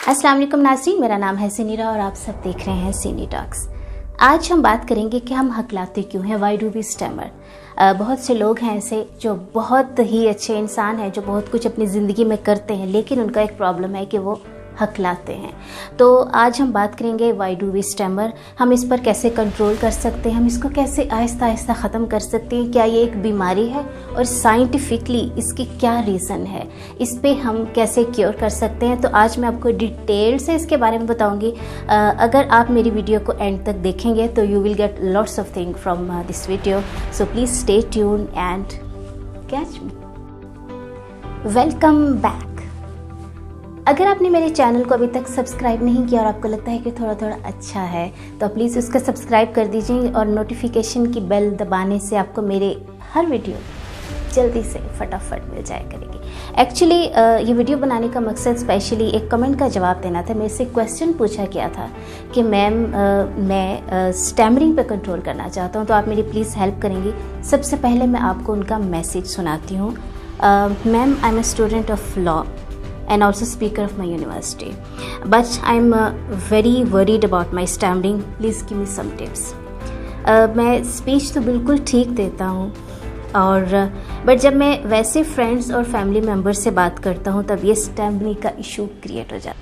अस्सलाम वालेकुम नाज़रीन, मेरा नाम है सिनीरा और आप सब देख रहे हैं सिनी टॉक्स। आज हम बात करेंगे कि हम हकलाते क्यों हैं, वाई डू वी स्टैमर। बहुत से लोग हैं ऐसे जो बहुत ही अच्छे इंसान हैं, जो बहुत कुछ अपनी ज़िंदगी में करते हैं, लेकिन उनका एक प्रॉब्लम है कि वो हकलाते हैं। तो आज हम बात करेंगे वाई डू वी स्टैमर, हम इस पर कैसे कंट्रोल कर सकते हैं, हम इसको कैसे आहिस्ता आहिस्ता ख़त्म कर सकते हैं, क्या ये एक बीमारी है और साइंटिफिकली इसकी क्या रीज़न है, इस पे हम कैसे क्योर कर सकते हैं। तो आज मैं आपको डिटेल से इसके बारे में बताऊंगी। अगर आप मेरी वीडियो को एंड तक देखेंगे तो you will get lots of thing from this video, so please stay tune and catch me. Welcome back. अगर आपने मेरे चैनल को अभी तक सब्सक्राइब नहीं किया और आपको लगता है कि थोड़ा थोड़ा अच्छा है तो प्लीज़ उसका सब्सक्राइब कर दीजिए और नोटिफिकेशन की बेल दबाने से आपको मेरे हर वीडियो जल्दी से फटाफट मिल जाया करेगी। एक्चुअली ये वीडियो बनाने का मकसद स्पेशली एक कमेंट का जवाब देना था। मेरे से क्वेश्चन पूछा गया था कि मैम मैं स्टैमरिंग पे कंट्रोल करना चाहता हूँ, तो आप मेरी प्लीज़ हेल्प करेंगी। सबसे पहले मैं आपको उनका मैसेज सुनाती हूँ। Ma'am, I am a student of law and also speaker of my university, but I'm very worried about my stammering. Please give me some tips. मैं स्पीच तो बिल्कुल ठीक देता हूँ और बट जब मैं वैसे फ्रेंड्स और फैमिली मेम्बर से बात करता हूँ तब ये स्टैमरिंग का इशू क्रिएट हो जाता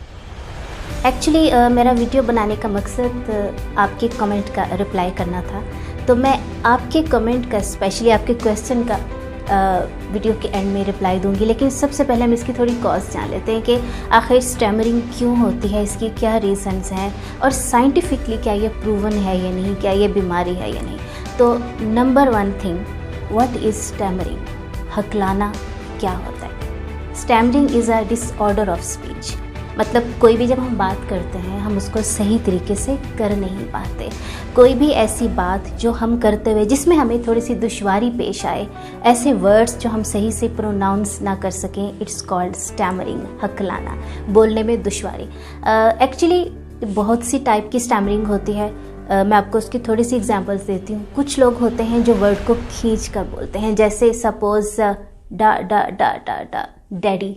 है। एक्चुअली मेरा वीडियो बनाने का मकसद आपके कमेंट का रिप्लाई करना था, तो मैं आपके कमेंट का, स्पेशली आपके क्वेश्चन का वीडियो के एंड में रिप्लाई दूंगी। लेकिन सबसे पहले हम इसकी थोड़ी कॉज जान लेते हैं कि आखिर स्टैमरिंग क्यों होती है, इसकी क्या रीज़न्स हैं और साइंटिफिकली क्या ये प्रूवन है या नहीं, क्या ये बीमारी है या नहीं। तो number one thing, what is stammering? हकलाना क्या होता है? Stammering is a disorder of speech. मतलब कोई भी जब हम बात करते हैं हम उसको सही तरीके से कर नहीं पाते। कोई भी ऐसी बात जो हम करते हुए जिसमें हमें थोड़ी सी दुश्वारी पेश आए, ऐसे वर्ड्स जो हम सही से प्रोनाउंस ना कर सकें, इट्स कॉल्ड स्टैमरिंग, हकलाना, बोलने में दुश्वारी। एक्चुअली बहुत सी टाइप की स्टैमरिंग होती है। मैं आपको उसकी थोड़ी सी एग्जांपल्स देती हूँ। कुछ लोग होते हैं जो वर्ड को खींच कर बोलते हैं, जैसे सपोज डा डा डा डा डा डैडी।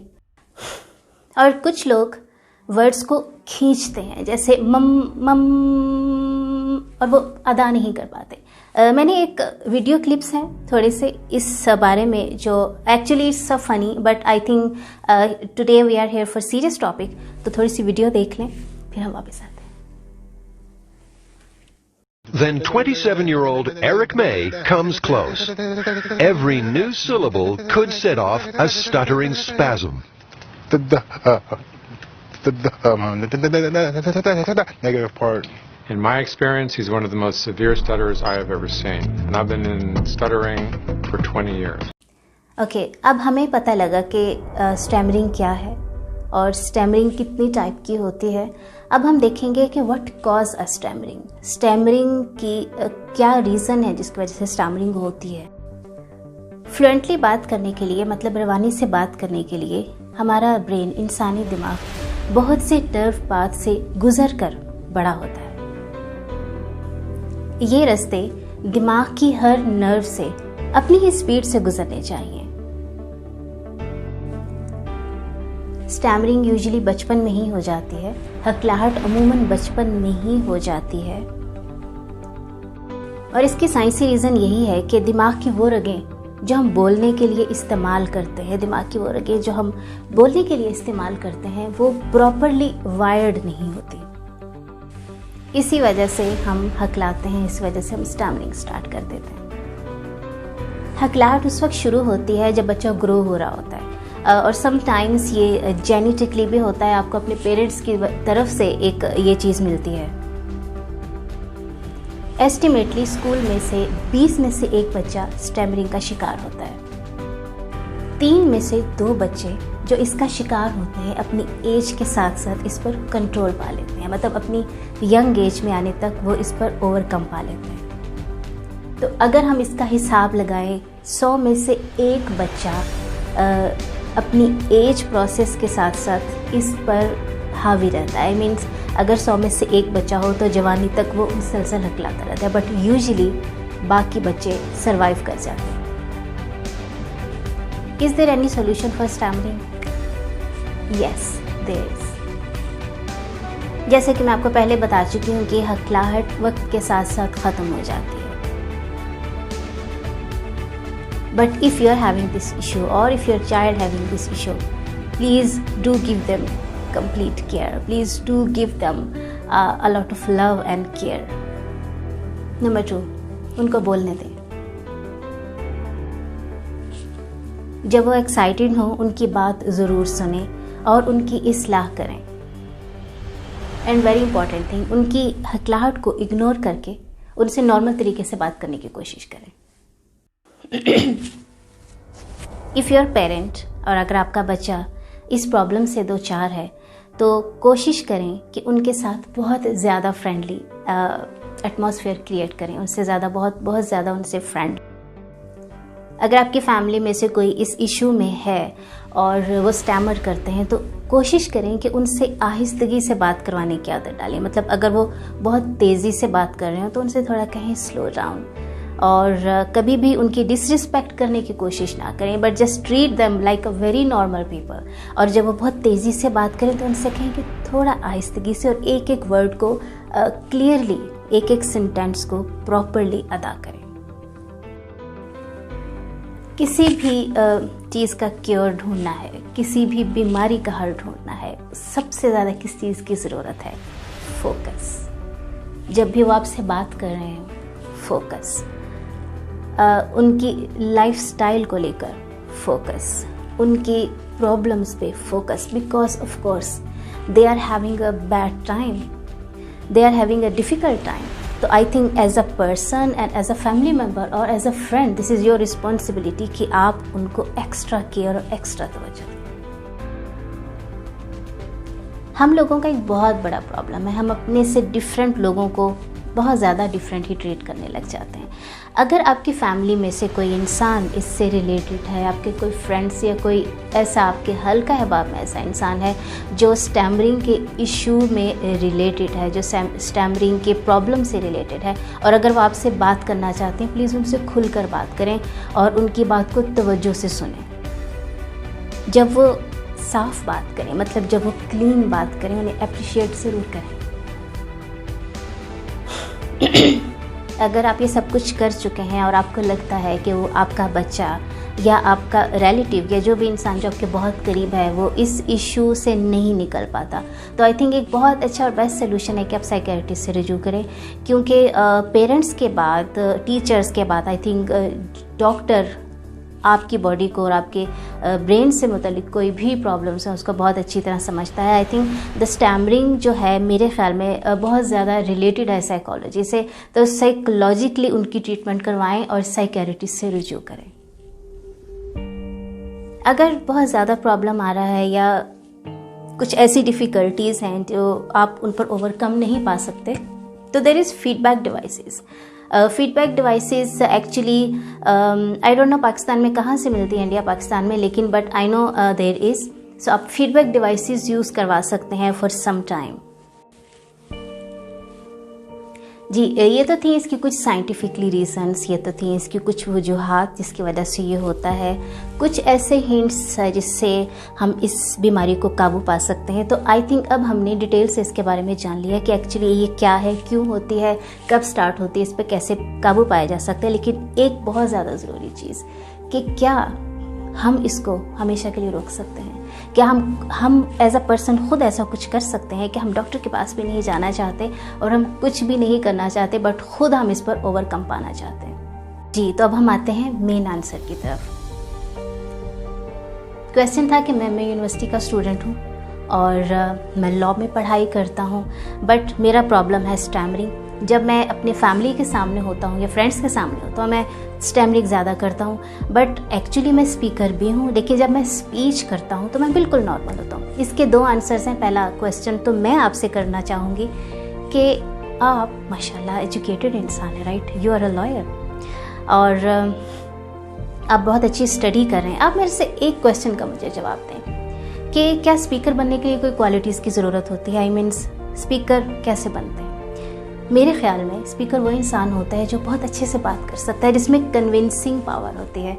और कुछ लोग वर्ड्स को खींचते हैं जैसे मम मम, और वो अदा नहीं कर पाते। मैंने एक वीडियो क्लिप्स हैं थोड़े से इस बारे में, जो actually it's so funny, but I think today we are here for serious topic. तो थोड़ी सी वीडियो देख लें फिर हम वापस आते हैं। Then 27-year-old Eric May comes close. Every new syllable could set off a stuttering spasm. Negative part. In my experience, he's one of the most severe stutterers I have ever seen, and I've been in stuttering for 20 years. Okay, अब हमें पता लगा कि stammering क्या है और stammering कितनी type की होती है। अब हम देखेंगे कि what cause a stammering, stammering की क्या रीज़न है जिसकी वजह से स्टैमरिंग होती है। फ्लुएंटली बात करने के लिए, मतलब रवानी से बात करने के लिए, हमारा ब्रेन, इंसानी दिमाग बहुत से टर्फ पाथ से गुजर कर बड़ा होता है। ये रास्ते दिमाग की हर नर्व से अपनी ही स्पीड से गुजरने चाहिए। स्टैमरिंग यूजुअली बचपन में ही हो जाती है, हकलाहट अमूमन बचपन में ही हो जाती है और इसकी साइंसी रीज़न यही है कि दिमाग की वो रगें जो हम बोलने के लिए इस्तेमाल करते हैं, दिमाग की वो रगें जो हम बोलने के लिए इस्तेमाल करते हैं, वो प्रॉपरली वायर्ड नहीं होती। इसी वजह से हम हकलाते हैं, इस वजह से हम स्टैमरिंग स्टार्ट कर देते हैं। हकलाहट उस वक्त शुरू होती है जब बच्चा ग्रो हो रहा होता है और समटाइम्स ये जेनेटिकली भी होता है। आपको अपने पेरेंट्स की तरफ से एक ये चीज़ मिलती है। एस्टिमेटली स्कूल में से 20 में से 1 बच्चा स्टैमरिंग का शिकार होता है। 3 में से 2 बच्चे जो इसका शिकार होते हैं अपनी एज के साथ साथ इस पर कंट्रोल पा लेते हैं, मतलब अपनी यंग एज में आने तक वो इस पर ओवरकम पा लेते हैं। तो अगर हम इसका हिसाब लगाएं, 100 में से 1 बच्चा अपनी एज प्रोसेस के साथ साथ इस पर हावी रहता है। आई मीन्स अगर 100 में से 1 बच्चा हो तो जवानी तक वो मुसलसल हकलाता रहता है, बट यूजुअली बाकी बच्चे सरवाइव कर जाते हैं। Is there any solution for stammering? Yes, there is. जैसे कि मैं आपको पहले बता चुकी हूँ कि हकलाहट वक्त के साथ साथ ख़त्म हो जाती है। But if you are having this issue और if your child having this issue, please do give them complete care. Please do give them a lot of love and care. Number 2, उनको बोलने दें। जब वो एक्साइटेड हो उनकी बात ज़रूर सुने और उनकी इस्लाह करें। एंड वेरी इंपॉर्टेंट थिंग, उनकी हकलाहट को इग्नोर करके उनसे नॉर्मल तरीके से बात करने की कोशिश करें। इफ़ यूर पेरेंट, और अगर आपका बच्चा इस प्रॉब्लम से दो चार है, तो कोशिश करें कि उनके साथ बहुत ज़्यादा फ्रेंडली एटमॉस्फेयर क्रिएट करें, उनसे ज़्यादा बहुत ज़्यादा उनसे फ्रेंड। अगर आपकी फैमिली में से कोई इस इशू में है और वो स्टैमर करते हैं, तो कोशिश करें कि उनसे आहिस्तगी से बात करवाने की आदत डालें। मतलब अगर वो बहुत तेज़ी से बात कर रहे हो तो उनसे थोड़ा कहें स्लो डाउन, और कभी भी उनकी डिसरिस्पेक्ट करने की कोशिश ना करें, but just treat them like a very normal people. और जब वो बहुत तेज़ी से बात करें तो उनसे कहें कि थोड़ा आहिस्तगी से और एक एक वर्ड को क्लियरली, एक एक सेंटेंस को प्रॉपरली अदा करें। किसी भी चीज़ का क्योर ढूंढना है, किसी भी बीमारी का हल ढूंढना है, सबसे ज़्यादा किस चीज़ की ज़रूरत है? फोकस। जब भी वो आपसे बात कर रहे हैं, फोकस। उनकी लाइफस्टाइल को लेकर फोकस, उनकी प्रॉब्लम्स पे focus, because of course they are having a bad time, they are having a difficult time. तो I think as a person and as a family member और as a friend, this is your responsibility कि आप उनको extra care और extra तवज्जो दें। हम लोगों का एक बहुत बड़ा प्रॉब्लम है, हम अपने से डिफरेंट लोगों को बहुत ज़्यादा डिफरेंट ही ट्रीट करने लग जाते हैं। अगर आपकी फैमिली में से कोई इंसान इससे रिलेटेड है, आपके कोई फ्रेंड्स या कोई ऐसा आपके हल्का अहबाब में ऐसा इंसान है जो स्टैमरिंग के इशू में रिलेटेड है, जो स्टैमरिंग के प्रॉब्लम से रिलेटेड है, और अगर वो आपसे बात करना चाहते हैं, प्लीज़ उनसे खुलकर बात करें और उनकी बात को तवज्जो से सुनें। जब वो साफ बात करें, मतलब जब वो क्लीन बात करें, उन्हें अप्रिशिएट ज़रूर करें। अगर आप ये सब कुछ कर चुके हैं और आपको लगता है कि वो आपका बच्चा या आपका रिलेटिव या जो भी इंसान जो आपके बहुत करीब है वो इस इशू से नहीं निकल पाता, तो आई थिंक एक बहुत अच्छा और बेस्ट सोल्यूशन है कि आप साइकियाट्रिस्ट से रिव्यू करें। क्योंकि पेरेंट्स के बाद, टीचर्स के बाद, आई थिंक डॉक्टर आपकी बॉडी को और आपके ब्रेन से मुतल्लिक कोई भी प्रॉब्लम्स है उसको बहुत अच्छी तरह समझता है। आई थिंक द स्टैमरिंग जो है मेरे ख्याल में बहुत ज़्यादा रिलेटेड है साइकोलॉजी से, तो साइकोलॉजिकली उनकी ट्रीटमेंट करवाएं और साइकियाट्रिस्ट से रिव्यू करें। अगर बहुत ज़्यादा प्रॉब्लम आ रहा है या कुछ ऐसी डिफ़िकल्टीज़ हैं जो आप उन पर ओवरकम नहीं पा सकते, तो there is feedback devices. Feedback devices actually I don't know Pakistan में कहाँ से मिलती है, इंडिया पाकिस्तान में, लेकिन but I know there is. So आप फीडबैक डिवाइसेस यूज़ करवा सकते हैं फॉर सम टाइम। जी, ये तो थी इसकी कुछ साइंटिफिकली रीजंस, ये तो थी इसकी कुछ वजूहात जिसकी वजह से ये होता है, कुछ ऐसे हिंट्स जिससे हम इस बीमारी को काबू पा सकते हैं। तो आई थिंक अब हमने डिटेल से इसके बारे में जान लिया कि एक्चुअली ये क्या है, क्यों होती है, कब स्टार्ट होती है, इस पर कैसे काबू पाया जा सकता है। लेकिन एक बहुत ज़्यादा ज़रूरी चीज़ कि क्या हम इसको हमेशा के लिए रोक सकते हैं? क्या हम एज अ पर्सन खुद ऐसा कुछ कर सकते हैं कि हम डॉक्टर के पास भी नहीं जाना चाहते और हम कुछ भी नहीं करना चाहते, बट खुद हम इस पर ओवरकम पाना चाहते हैं? जी, तो अब हम आते हैं मेन आंसर की तरफ। क्वेश्चन था कि मैं यूनिवर्सिटी का स्टूडेंट हूँ और मैं लॉ में पढ़ाई करता हूँ, बट मेरा प्रॉब्लम है स्टैमरिंग। जब मैं अपने फैमिली के सामने होता हूँ या फ्रेंड्स के सामने होता हूँ, मैं स्टैमरिंग ज़्यादा करता हूँ, बट एक्चुअली मैं स्पीकर भी हूँ। लेकिन जब मैं स्पीच करता हूँ तो मैं बिल्कुल नॉर्मल होता हूँ। इसके दो आंसर्स हैं। पहला क्वेश्चन तो मैं आपसे करना चाहूँगी कि आप माशाल्लाह एजुकेटेड इंसान हैं, right? You are a lawyer और आप बहुत अच्छी स्टडी कर रहे हैं। आप मेरे से एक क्वेश्चन का मुझे जवाब दें कि क्या स्पीकर बनने के लिए कोई क्वालिटीज़ की ज़रूरत होती है? आई मीन्स स्पीकर कैसे बनते हैं? मेरे ख्याल में स्पीकर वो इंसान होता है जो बहुत अच्छे से बात कर सकता है, जिसमें कन्विंसिंग पावर होती है,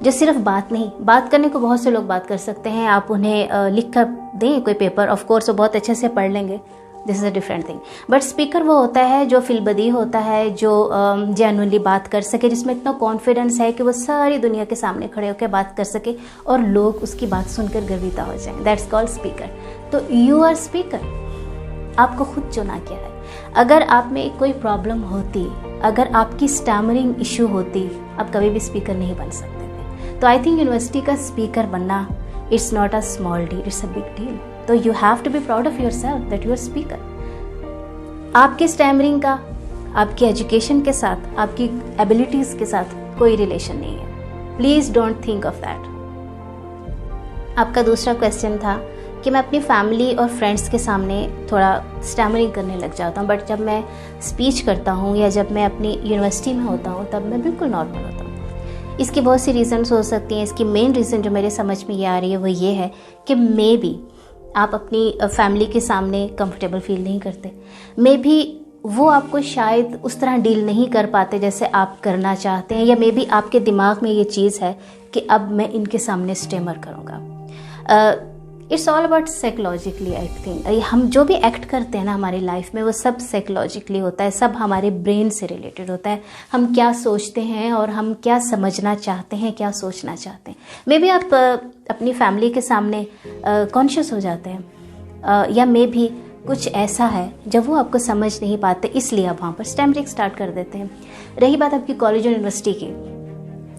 जो सिर्फ बात करने को बहुत से लोग बात कर सकते हैं। आप उन्हें लिख कर दें कोई पेपर, ऑफ कोर्स वो बहुत अच्छे से पढ़ लेंगे, this is a different thing. But speaker वो होता है जो फिलबदी होता है, जो जेन्युइनली बात कर सके, जिसमें इतना कॉन्फिडेंस है कि वो सारी दुनिया के सामने खड़े होकर बात कर सके और लोग उसकी बात सुनकर गर्विता हो जाएं। That's called speaker. तो यू आर स्पीकर, आपको खुद चुना गया है। अगर आप में कोई प्रॉब्लम होती, अगर आपकी स्टैमरिंग इशू होती, आप कभी भी स्पीकर नहीं बन सकते थे। तो आई थिंक यूनिवर्सिटी का स्पीकर बनना, it's not a small deal, it's a big deal. तो you have to be proud of yourself that you are speaker. आपके स्टैमरिंग का आपकी एजुकेशन के साथ, आपकी एबिलिटीज के साथ कोई रिलेशन नहीं है। Please don't think of that. आपका दूसरा क्वेश्चन था कि मैं अपनी फैमिली और फ्रेंड्स के सामने थोड़ा स्टैमरिंग करने लग जाता हूँ, बट जब मैं स्पीच करता हूँ या जब मैं अपनी यूनिवर्सिटी में होता हूँ तब मैं बिल्कुल नॉर्मल होता हूँ। इसकी बहुत सी रीज़न्स हो सकती हैं। इसकी मेन रीज़न जो मेरे समझ में ये आ रही है वो ये है कि मे बी आप अपनी फैमिली के सामने कंफर्टेबल फील नहीं करते, मे बी वो आपको शायद उस तरह डील नहीं कर पाते जैसे आप करना चाहते हैं, या मे बी आपके दिमाग में ये चीज़ है कि अब मैं इनके सामने स्टेमर करूँगा। It's all about psychologically. I think हम जो भी एक्ट करते हैं ना हमारी लाइफ में, वो सब साइकोलॉजिकली होता है, सब हमारे ब्रेन से रिलेटेड होता है। हम क्या सोचते हैं और हम क्या समझना चाहते हैं, क्या सोचना चाहते हैं। मे बी आप अपनी फैमिली के सामने कॉन्शियस हो जाते हैं, या मे भी कुछ ऐसा है जब वो आपको समझ नहीं पाते, इसलिए आप वहाँ पर स्टैमरिंग स्टार्ट कर देते हैं। रही बात आपकी कॉलेज और यूनिवर्सिटी की,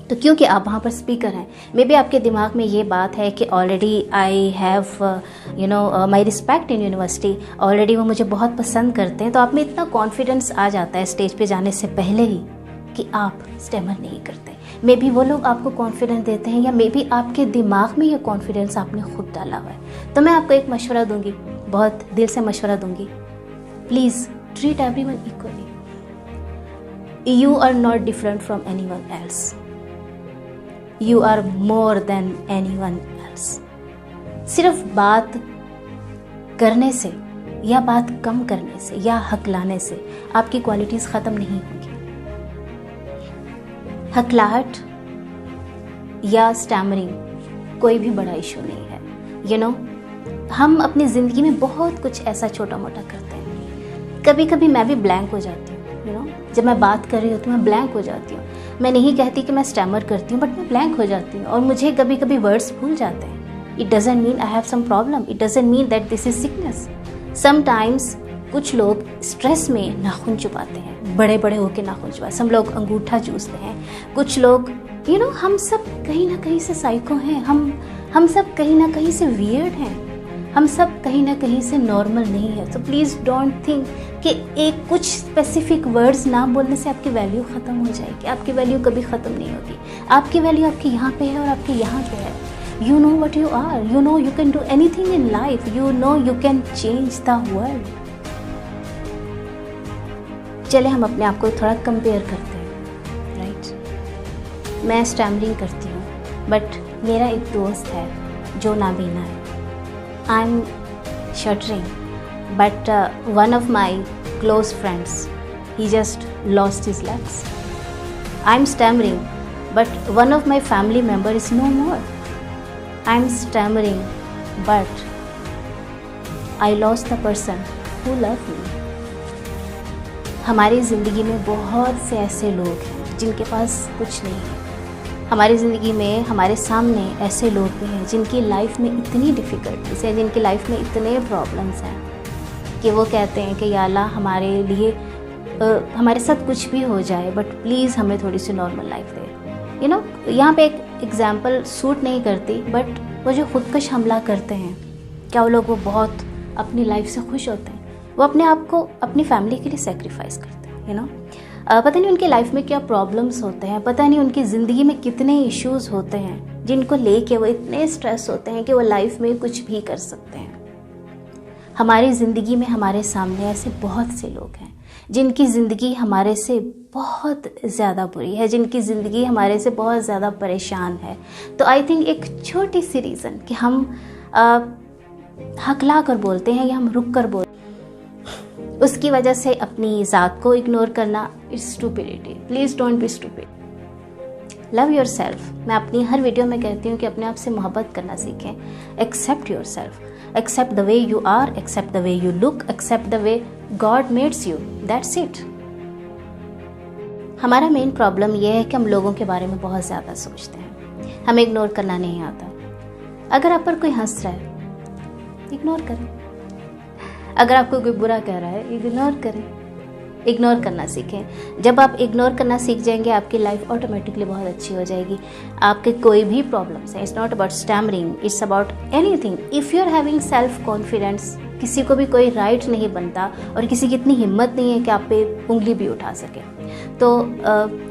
तो क्योंकि आप वहाँ पर स्पीकर हैं, मे बी आपके दिमाग में ये बात है कि already I have my respect in university, already वो मुझे बहुत पसंद करते हैं, तो आप में इतना कॉन्फिडेंस आ जाता है स्टेज पे जाने से पहले ही कि आप स्टेमर नहीं करते। मे बी वो लोग आपको कॉन्फिडेंस देते हैं, या मे बी आपके दिमाग में ये कॉन्फिडेंस आपने खुद डाला हुआ है। तो मैं आपको एक मशवरा दूंगी, बहुत दिल से मशवरा दूंगी, please treat everyone equally. You are not different from anyone else, You are more than anyone else। सिर्फ बात करने से या बात कम करने से या हकलाने से आपकी क्वालिटीज खत्म नहीं होगी। हकलाहट या स्टैमरिंग कोई भी बड़ा इशू नहीं है। हम अपनी ज़िंदगी में बहुत कुछ ऐसा छोटा मोटा करते हैं। कभी कभी मैं भी ब्लैंक हो जाती हूँ। जब मैं बात कर रही होती हूँ मैं ब्लैंक हो जाती हूँ। मैं नहीं कहती कि मैं स्टैमर करती हूँ, बट मैं ब्लैंक हो जाती हूँ और मुझे कभी कभी वर्ड्स भूल जाते हैं। It doesn't mean I have some problem, it doesn't mean that this is sickness. Sometimes कुछ लोग स्ट्रेस में नाखून चुपाते हैं, बड़े बड़े होकर नाखून चुपाते, some लोग अंगूठा चूसते हैं, कुछ लोग हम सब कहीं ना कहीं से साइको हैं, हम सब कहीं ना कहीं से वियर्ड हैं, हम सब कहीं ना कहीं से नॉर्मल नहीं है। सो प्लीज़ डोंट थिंक कि एक कुछ स्पेसिफिक वर्ड्स ना बोलने से आपकी वैल्यू ख़त्म हो जाएगी। आपकी वैल्यू कभी ख़त्म नहीं होगी। आपकी वैल्यू आपके यहाँ पे है और आपके यहाँ पे है। You know what you are, you know you can do anything in life, you know you can change the world. चले हम अपने आप को थोड़ा कंपेयर करते हैं, राइट। मैं स्टैमरिंग करती हूँ, बट मेरा एक दोस्त है जो नाबीना है। I'm shuddering, but one of my close friends, he just lost his legs. I'm stammering, but one of my family member is no more. I'm stammering, but I lost the person who loved me. हमारी ज़िंदगी में बहुत से ऐसे लोग हैं जिनके पास कुछ नहीं है। हमारी ज़िंदगी में हमारे सामने ऐसे लोग भी हैं जिनकी लाइफ में इतनी डिफ़िकल्टीज़ हैं, जिनकी लाइफ में इतने प्रॉब्लम्स हैं कि वो कहते हैं कि या अल्लाह हमारे लिए हमारे साथ कुछ भी हो जाए, बट प्लीज़ हमें थोड़ी सी नॉर्मल लाइफ दे। यहाँ पे एक एग्जांपल सूट नहीं करती, बट वो जो खुदकश हमला करते हैं, क्या वो लोग वो बहुत अपनी लाइफ से खुश होते हैं? वो अपने आप को अपनी फैमिली के लिए सेक्रीफाइस करते हैं। पता नहीं उनकी लाइफ में क्या प्रॉब्लम्स होते हैं, पता नहीं उनकी ज़िंदगी में कितने इश्यूज होते हैं जिनको लेके वो इतने स्ट्रेस होते हैं कि वो लाइफ में कुछ भी कर सकते हैं। हमारी ज़िंदगी में हमारे सामने ऐसे बहुत से लोग हैं जिनकी ज़िंदगी हमारे से बहुत ज़्यादा बुरी है, जिनकी ज़िंदगी हमारे से बहुत ज़्यादा परेशान है। तो आई थिंक एक छोटी सी रीज़न कि हम हकला कर बोलते हैं या हम रुक कर बोलते हैं, उसकी वजह से अपनी ज़ात को इग्नोर करना, it's stupidity. Please don't be stupid. Love your self. मैं अपनी हर वीडियो में कहती हूँ कि अपने आप से मोहब्बत करना सीखें। Accept yourself, accept the way you are, accept the way you look, accept the way God mades you, that's it. हमारा मेन प्रॉब्लम यह है कि हम लोगों के बारे में बहुत ज़्यादा सोचते हैं, हमें इग्नोर करना नहीं आता। अगर आप पर कोई हंस रहा है, इग्नोर करें। अगर आपको कोई बुरा कह रहा है, इग्नोर करें। इग्नोर करना सीखें। जब आप इग्नोर करना सीख जाएंगे, आपकी लाइफ ऑटोमेटिकली बहुत अच्छी हो जाएगी। आपके कोई भी प्रॉब्लम्स हैं, it's not about stammering, it's about anything. If you are having self confidence, किसी को भी कोई राइट नहीं बनता और किसी की इतनी हिम्मत नहीं है कि आप पे उंगली भी उठा सके। तो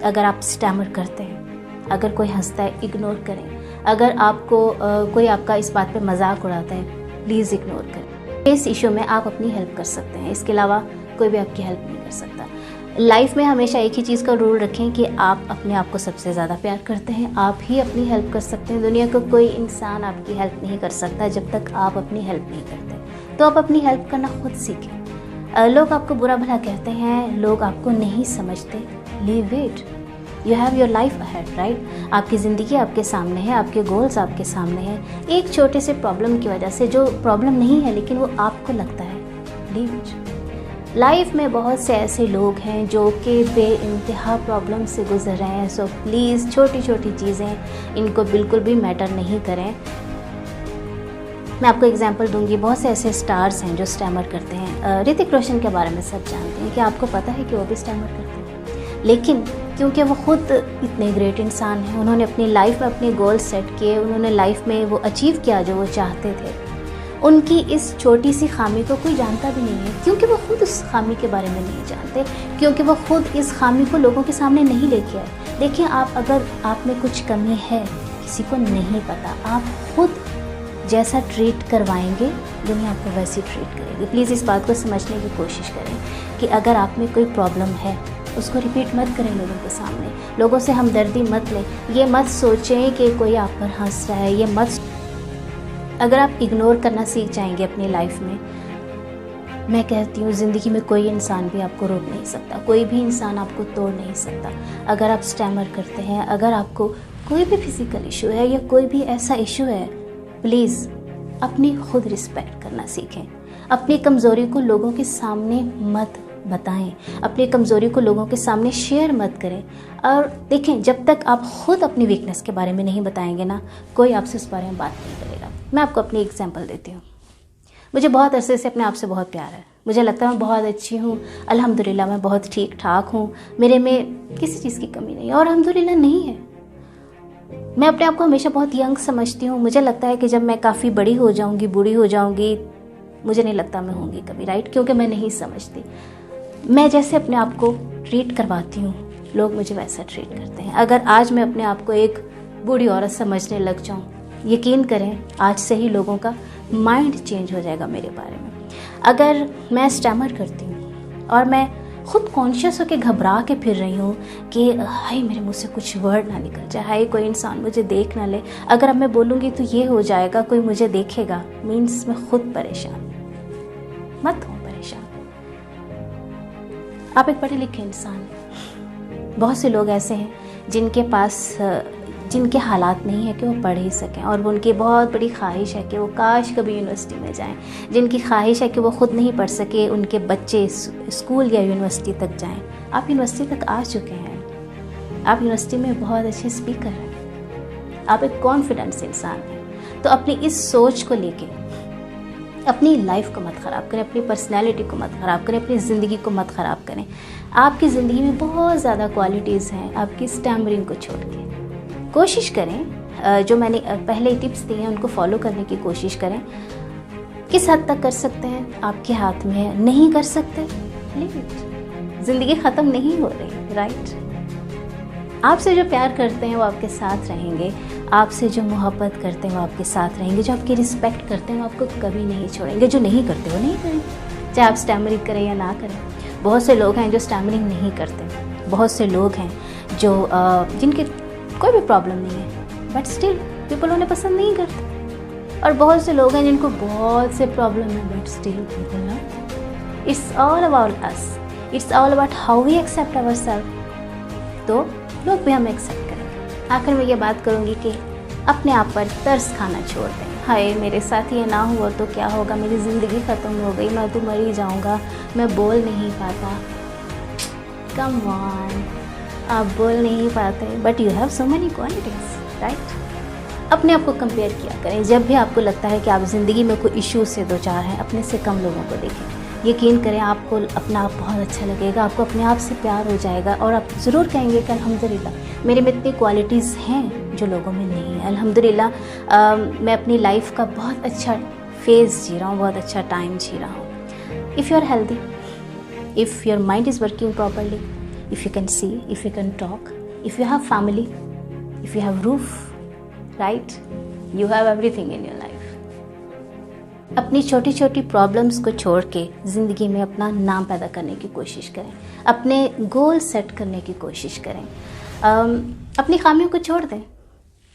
अगर आप स्टैमर करते हैं, अगर कोई हंसता है, इग्नोर करें। अगर आपको कोई आपका इस बात पे मजाक उड़ाता है, प्लीज़ इग्नोर करें। इस इशू में आप अपनी हेल्प कर सकते हैं, इसके अलावा कोई भी आपकी हेल्प नहीं कर सकता। लाइफ में हमेशा एक ही चीज़ का रूल रखें कि आप अपने आप को सबसे ज़्यादा प्यार करते हैं, आप ही अपनी हेल्प कर सकते हैं। दुनिया का कोई इंसान आपकी हेल्प नहीं कर सकता जब तक आप अपनी हेल्प नहीं करते। तो आप अपनी हेल्प करना खुद सीखें। लोग आपको बुरा भला कहते हैं, लोग आपको नहीं समझते, leave it. You have your life ahead, right. आपकी ज़िंदगी आपके सामने है, आपके गोल्स आपके सामने हैं। एक छोटे से प्रॉब्लम की वजह से, जो प्रॉब्लम नहीं है लेकिन वो आपको लगता है, लीव इट। लाइफ में बहुत से ऐसे लोग हैं जो कि बेइंतहा प्रॉब्लम से गुजर रहे हैं। सो प्लीज़ छोटी छोटी चीज़ें इनको बिल्कुल भी मैटर नहीं करें। मैं आपको एग्जांपल दूंगी। बहुत से ऐसे स्टार्स हैं जो स्टैमर करते हैं। ऋतिक रोशन के बारे में सब जानते हैं। कि आपको पता है कि वो भी स्टैमर करते हैं, लेकिन क्योंकि वो खुद इतने ग्रेट इंसान हैं, उन्होंने अपनी लाइफ में अपने गोल सेट किए, उन्होंने लाइफ में वो अचीव किया जो वो चाहते थे। उनकी इस छोटी सी खामी को कोई जानता भी नहीं है, क्योंकि वो खुद उस खामी के बारे में नहीं जानते, क्योंकि वो खुद इस खामी को लोगों के सामने नहीं लेके आए। देखिए, आप अगर आप में कुछ कमी है, किसी को नहीं पता, आप खुद जैसा ट्रीट करवाएंगे, दुनिया आपको वैसी ट्रीट करेगी। प्लीज़ इस बात को समझने की कोशिश करें कि अगर आप में कोई प्रॉब्लम है, उसको रिपीट मत करें लोगों के सामने। लोगों से हमदर्दी मत लें। ये मत सोचें कि कोई आप पर हंस रहा है, ये मत। अगर आप इग्नोर करना सीख जाएंगे अपनी लाइफ में, मैं कहती हूँ ज़िंदगी में कोई इंसान भी आपको रोक नहीं सकता, कोई भी इंसान आपको तोड़ नहीं सकता। अगर आप स्टैमर करते हैं, अगर आपको कोई भी फिज़िकल इशू है या कोई भी ऐसा इशू है, प्लीज़ अपनी खुद रिस्पेक्ट करना सीखें। अपनी कमज़ोरी को लोगों के सामने मत बताएं, अपनी कमज़ोरी को लोगों के सामने शेयर मत करें। और देखें, जब तक आप खुद अपनी वीकनेस के बारे में नहीं बताएंगे ना, कोई आपसे उस बारे में बात नहीं करेगा। मैं आपको अपनी एग्जांपल देती हूँ। मुझे बहुत अरसे से अपने आप से बहुत प्यार है। मुझे लगता है मैं बहुत अच्छी हूँ, अल्हम्दुलिल्लाह मैं बहुत ठीक ठाक हूँ, मेरे में किसी चीज़ की कमी नहीं है, और अल्हम्दुलिल्लाह नहीं है। मैं अपने आप को हमेशा बहुत यंग समझती हूँ। मुझे लगता है कि जब मैं काफ़ी बड़ी हो जाऊँगी, बूढ़ी हो जाऊँगी, मुझे नहीं लगता मैं होंगी कभी, राइट, क्योंकि मैं नहीं समझती। मैं जैसे अपने आप को ट्रीट करवाती हूँ, लोग मुझे वैसा ट्रीट करते हैं। अगर आज मैं अपने आप को एक बूढ़ी औरत समझने लग जाऊँ, यकीन करें आज से ही लोगों का माइंड चेंज हो जाएगा मेरे बारे में। अगर मैं स्टैमर करती हूँ और मैं खुद कॉन्शियस होकर घबरा के फिर रही हूँ कि हाय मेरे मुँह से कुछ वर्ड ना निकल जाए, हाय कोई इंसान मुझे देख ना ले, अगर अब मैं बोलूँगी तो ये हो जाएगा, कोई मुझे देखेगा, मीन्स मैं खुद परेशान। मत हो परेशान। आप एक पढ़े लिखे इंसान हैं। बहुत से लोग ऐसे हैं जिनके पास जिनके हालात नहीं है कि वो पढ़ ही सकें, और उनकी बहुत बड़ी ख्वाहिश है कि वो काश कभी यूनिवर्सिटी में जाएं। जिनकी ख्वाहिश है कि वो खुद नहीं पढ़ सके, उनके बच्चे स्कूल या यूनिवर्सिटी तक जाएं। आप यूनिवर्सिटी तक आ चुके हैं, आप यूनिवर्सिटी में बहुत अच्छे स्पीकर हैं, आप एक कॉन्फिडेंस इंसान हैं। तो अपनी इस सोच को लेके अपनी लाइफ को मत ख़राब करें, अपनी पर्सनैलिटी को मत ख़राब करें, अपनी ज़िंदगी को मत ख़राब करें। आपकी ज़िंदगी में बहुत ज़्यादा क्वालिटीज़ हैं, आपकी स्टैमरिंग को छोड़ के कोशिश करें, जो मैंने पहले टिप्स दिए हैं उनको फॉलो करने की कोशिश करें। किस हद तक कर सकते हैं आपके हाथ में है, नहीं कर सकते ज़िंदगी ख़त्म नहीं हो रही, राइट। आपसे जो प्यार करते हैं वो आपके साथ रहेंगे, आपसे जो मोहब्बत करते हैं वो आपके साथ रहेंगे, जो आपकी रिस्पेक्ट करते हैं वो आपको कभी नहीं छोड़ेंगे, जो नहीं करते वो नहीं करेंगे, चाहे आप स्टैमरिंग करें या ना करें। बहुत से लोग हैं जो स्टैमरिंग नहीं करते, बहुत से लोग हैं जो जिनके कोई भी प्रॉब्लम नहीं है बट स्टिल पीपल उन्हें पसंद नहीं करते, और बहुत से लोग हैं जिनको बहुत से प्रॉब्लम है but still people love. It's all about us, it's all about how we accept our self. तो लोग भी हमें एक्सेप्ट करेंगे। आखिर में ये बात करूँगी कि अपने आप पर तरस खाना छोड़ दें। हाय मेरे साथ ये ना हुआ तो क्या होगा, मेरी ज़िंदगी ख़त्म हो गई, मैं तो मर ही जाऊँगा, मैं बोल नहीं पाता। कम ऑन, आप बोल नहीं पाते but you have so many qualities, right. अपने आप को कंपेयर किया करें। जब भी आपको लगता है कि आप ज़िंदगी में कोई इश्यू से दो चार हैं, अपने से कम लोगों को देखें। यकीन करें आपको अपना आप बहुत अच्छा लगेगा, आपको अपने आप से प्यार हो जाएगा और आप ज़रूर कहेंगे कि अल्हम्दुलिल्लाह मेरे में इतनी क्वालिटीज़ हैं जो लोगों में नहीं है। अल्हम्दुलिल्लाह मैं अपनी लाइफ का बहुत अच्छा फेज़ जी रहा हूँ, बहुत अच्छा टाइम जी रहा हूँ। If you are healthy, if your mind is working properly, if you can see, if you can talk, if you have family, if you have roof, right, you have everything in your life. अपनी छोटी छोटी problems को छोड़ के ज़िंदगी में अपना नाम पैदा करने की कोशिश करें, अपने गोल सेट करने की कोशिश करें, अपनी खामियों को छोड़ दें।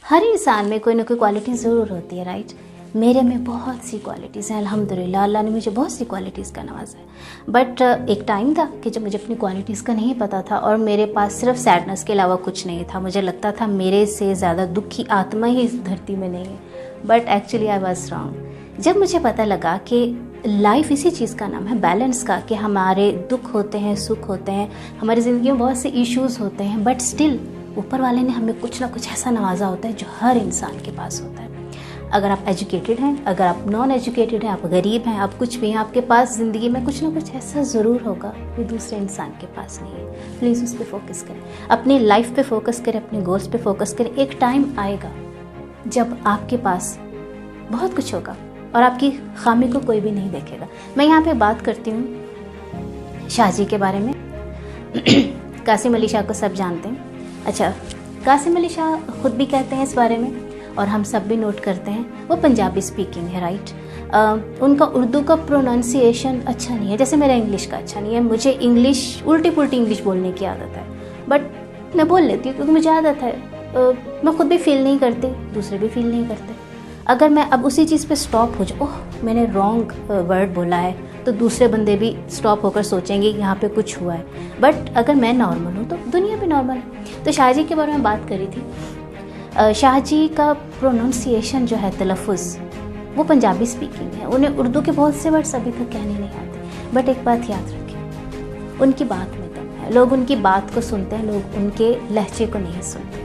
हर इंसान में कोई ना कोई क्वालिटी ज़रूर होती है, राइट। मेरे में बहुत सी क्वालिटीज़ हैं अल्हम्दुलिल्लाह, अल्लाह ने मुझे बहुत सी क्वालिटीज़ का नवाजा है। बट एक टाइम था कि जब मुझे अपनी क्वालिटीज़ का नहीं पता था और मेरे पास सिर्फ सैडनेस के अलावा कुछ नहीं था। मुझे लगता था मेरे से ज़्यादा दुखी आत्मा ही इस धरती में नहीं है, but actually I was wrong. जब मुझे पता लगा कि लाइफ इसी चीज़ का नाम है बैलेंस का, कि हमारे दुख होते हैं, सुख होते हैं, हमारी ज़िंदगी में बहुत से इश्यूज़ होते हैं, बट स्टिल ऊपर वाले ने हमें कुछ ना कुछ ऐसा नवाजा होता है जो हर इंसान के पास होता है। अगर आप एजुकेटेड हैं, अगर आप नॉन एजुकेटेड हैं, आप गरीब हैं, आप कुछ भी हैं, आपके पास ज़िंदगी में कुछ ना कुछ ऐसा ज़रूर होगा जो दूसरे इंसान के पास नहीं है। प्लीज़ उस पर फोकस करें, अपनी लाइफ पे फोकस करें, अपने गोल्स पे फोकस करें। एक टाइम आएगा जब आपके पास बहुत कुछ होगा और आपकी खामी को कोई भी नहीं देखेगा। मैं यहाँ पे बात करती हूँ शाहजी के बारे में। कासिम अली शाह को सब जानते हैं। अच्छा, कासिम अली शाह खुद भी कहते हैं इस बारे में और हम सब भी नोट करते हैं, वो पंजाबी स्पीकिंग है, राइट। उनका उर्दू का प्रोनाउंसिएशन अच्छा नहीं है, जैसे मेरा इंग्लिश का अच्छा नहीं है। मुझे इंग्लिश उल्टी पुल्टी इंग्लिश बोलने की आदत है, बट मैं बोल लेती हूँ क्योंकि मुझे आदत है। मैं खुद भी फील नहीं करती, दूसरे भी फील नहीं करते। अगर मैं अब उसी चीज़ पे स्टॉप हो जाऊँ, ओह मैंने रॉन्ग वर्ड बोला है, तो दूसरे बंदे भी स्टॉप होकर सोचेंगे कि यहाँ पे कुछ हुआ है। बट अगर मैं नॉर्मल हूँ तो दुनिया भी नॉर्मल है। तो शाहजी के बारे में बात करी थी। शाहजी का प्रोनाउंसिएशन जो है, तलफ़ुज़, वो पंजाबी स्पीकिंग है। उन्हें उर्दू के बहुत से वर्ड्स अभी तक कहने नहीं आते। बट एक बात याद रखें, उनकी बात में दम है। लोग उनकी बात को सुनते हैं, लोग उनके लहजे को नहीं सुनते।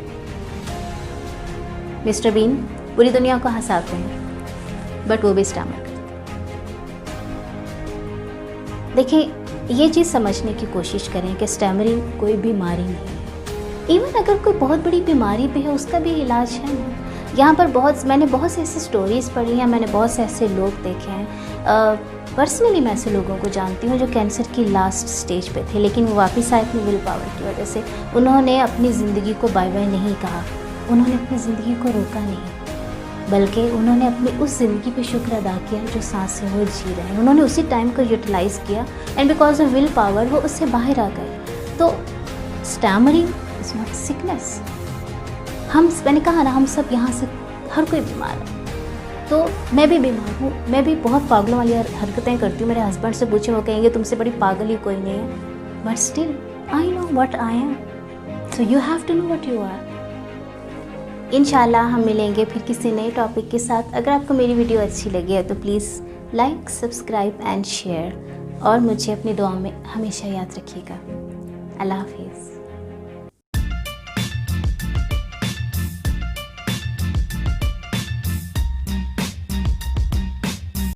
मिस्टर बीन पूरी दुनिया को हंसाते हैं, बट वो भी स्टैमर करते हैं। देखिए, ये चीज़ समझने की कोशिश करें कि स्टैमरिंग कोई बीमारी नहीं है। इवन अगर कोई बहुत बड़ी बीमारी भी है, उसका भी इलाज है ना। यहाँ पर मैंने बहुत से ऐसी स्टोरीज़ पढ़ी हैं, मैंने बहुत से ऐसे लोग देखे हैं। पर्सनली मैं ऐसे लोगों को जानती हूँ जो कैंसर की लास्ट स्टेज पे थे, लेकिन वो वापस आए अपनी विल पावर की वजह से। उन्होंने अपनी ज़िंदगी को बाय बाय नहीं कहा, उन्होंने अपनी ज़िंदगी को रोका नहीं, बल्कि उन्होंने अपनी उस ज़िंदगी पे शुक्र अदा किया जो सांस से वो जी रहे हैं। उन्होंने उसी टाइम को यूटिलाइज़ किया and because of will power वो उससे बाहर आ गए। तो स्टैमरिंग इज़ नॉट सिकनेस। मैंने कहा ना, हम सब यहाँ से हर कोई बीमार है। तो मैं भी बीमार हूँ, मैं भी बहुत पागलों वाली हरकतें करती हूँ। मेरे हस्बैंड से पूछे, वो कहेंगे तुमसे बड़ी पागल ही कोई नहीं है। But still I know what I am, so you have to know what you are. इंशाल्लाह हम मिलेंगे फिर किसी नए टॉपिक के साथ। अगर आपको मेरी वीडियो अच्छी लगी है तो please like, subscribe and share, और मुझे अपनी दुआ में हमेशा याद रखिएगा। अल्लाह हाफिज़।